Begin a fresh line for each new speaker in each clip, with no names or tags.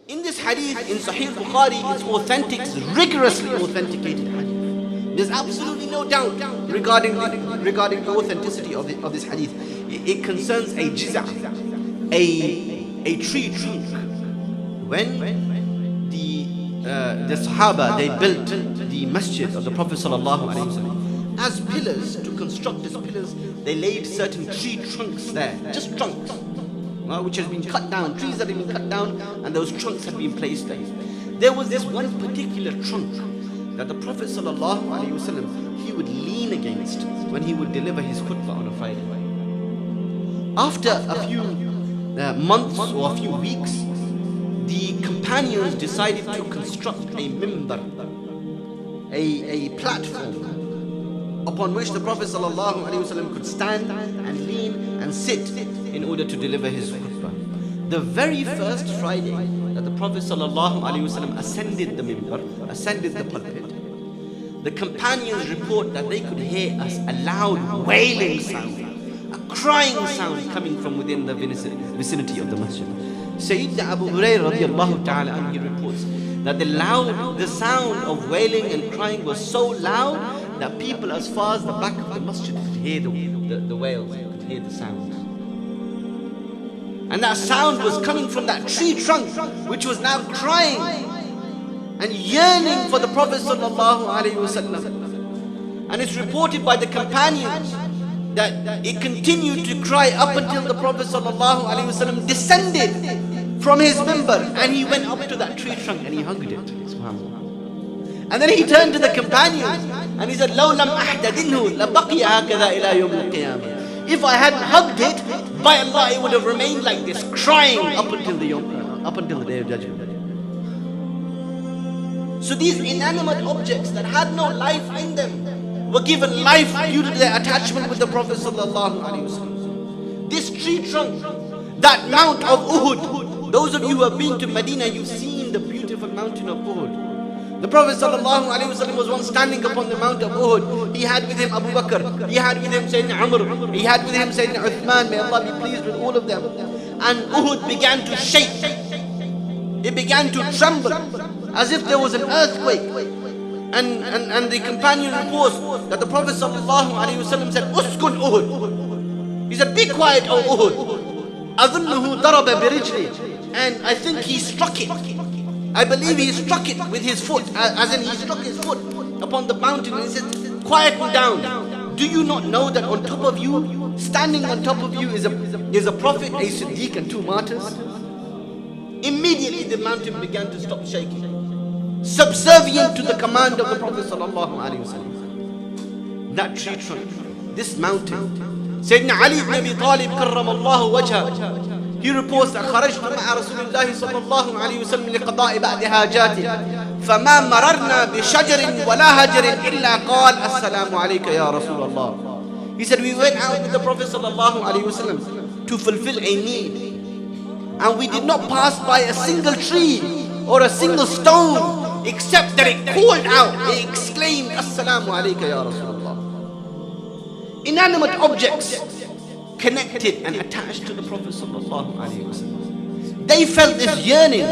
In this hadith, in Sahih Bukhari, it's authentic, it's rigorously authenticated hadith. There's absolutely no doubt regarding the authenticity of this hadith. It concerns a jiz'a, a tree trunk. When the Sahaba, they built the masjid of the Prophet sallallahu alaihi wasallam, as pillars, to construct these pillars, they laid certain tree trunks there, just trunks, which has been cut down, trees that have been cut down, and those trunks had been placed there. There was this one particular trunk that the Prophet sallallahu alaihi wasallam, he would lean against when he would deliver his khutbah on a Friday. After a few months or a few weeks, the companions decided to construct a mimbar, a platform upon which the Prophet ﷺ could stand and lean and sit in order to deliver his khutbah. The very first Friday that the Prophet ﷺ ascended the mimbar, ascended the pulpit, the companions report that they could hear a loud wailing sound, a crying sound coming from within the vicinity of the masjid. Sayyidina Abu Hurairah radiallahu ta'ala anhu reports that the sound of wailing and crying was so loud that people as far as the back of the masjid could hear the wails, could hear the sound. And that sound was coming from that tree trunk, which was now crying and yearning for the Prophet sallallahu alaihi wasallam. And it's reported by the companions that it continued to cry up until the Prophet sallallahu alaihi wasallam descended from his mimbar and he went up to that tree trunk and he hugged it. SubhanAllah. And then he turned to the companions and he said, "Law lam ahdadinhu labaqiya hakadha ila yawm al-qiyamah." If I hadn't hugged it, by Allah, it would have remained like this, crying up until the day of judgment. So these inanimate objects that had no life in them were given life due to their attachment with the Prophet sallallahu alaihi wasallam. This tree trunk, that mount of Uhud, those of you who have been to Medina, you've seen the beautiful mountain of Uhud. The Prophet sallallahu alaihi wasallam was once standing upon the mount of Uhud. He had with him Abu Bakr, he had with him Sayyidina Umar, he had with him Sayyidina Uthman, may Allah be pleased with all of them. And Uhud began to shake. It began to tremble as if there was an earthquake. And the companion reports that the Prophet sallallahu alaihi wasallam said, "Uskun Uhud." He said, "Be quiet, O Uhud." "Adhunnuhu daraba birijli." And I think he struck it. I believe he struck it with his foot, as in he struck his foot upon the mountain and he said, "Quieten down. Do you not know that on top of you, standing on top of you is a prophet, a Siddiq and two martyrs?" Immediately the mountain began to stop shaking, subservient to the command of the Prophet sallallahu alaihi wasallam. That tree trunk, this mountain. Sayyidina Ali ibn Abi Talib karramallahu wajha, he reports that خرجت مع رسول الله صلى الله عليه وسلم لقضاء بعض حاجاته فما مررنا بشجر ولا هجر إلا قال السلام عليك يا رسول الله. He said, we went out with the Prophet صلى الله عليه وسلم to fulfill a need, and we did not pass by a single tree or a single stone except that it called out, it exclaimed, "Assalamu alayka ya Rasulullah." Inanimate objects connected and attached to the Prophet sallallahu alaihi wasallam. They felt this yearning.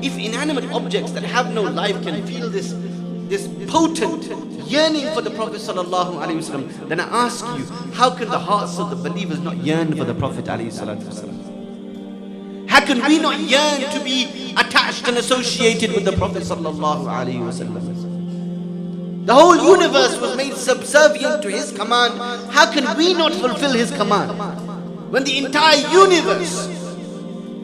If inanimate objects that have no life can feel this potent yearning for the Prophet sallallahu alaihi wasallam, then I ask you, how can the hearts of the believers not yearn for the Prophet alaihi salatu wasallam? How can we not yearn to be attached and associated with the Prophet sallallahu alaihi wasallam? The whole universe was made subservient to his command. How can we not fulfill his command? When the entire universe,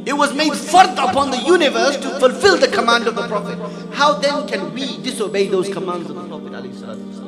it was made fard upon the universe to fulfill the command of the Prophet. How then can we disobey those commands of the Prophet ﷺ?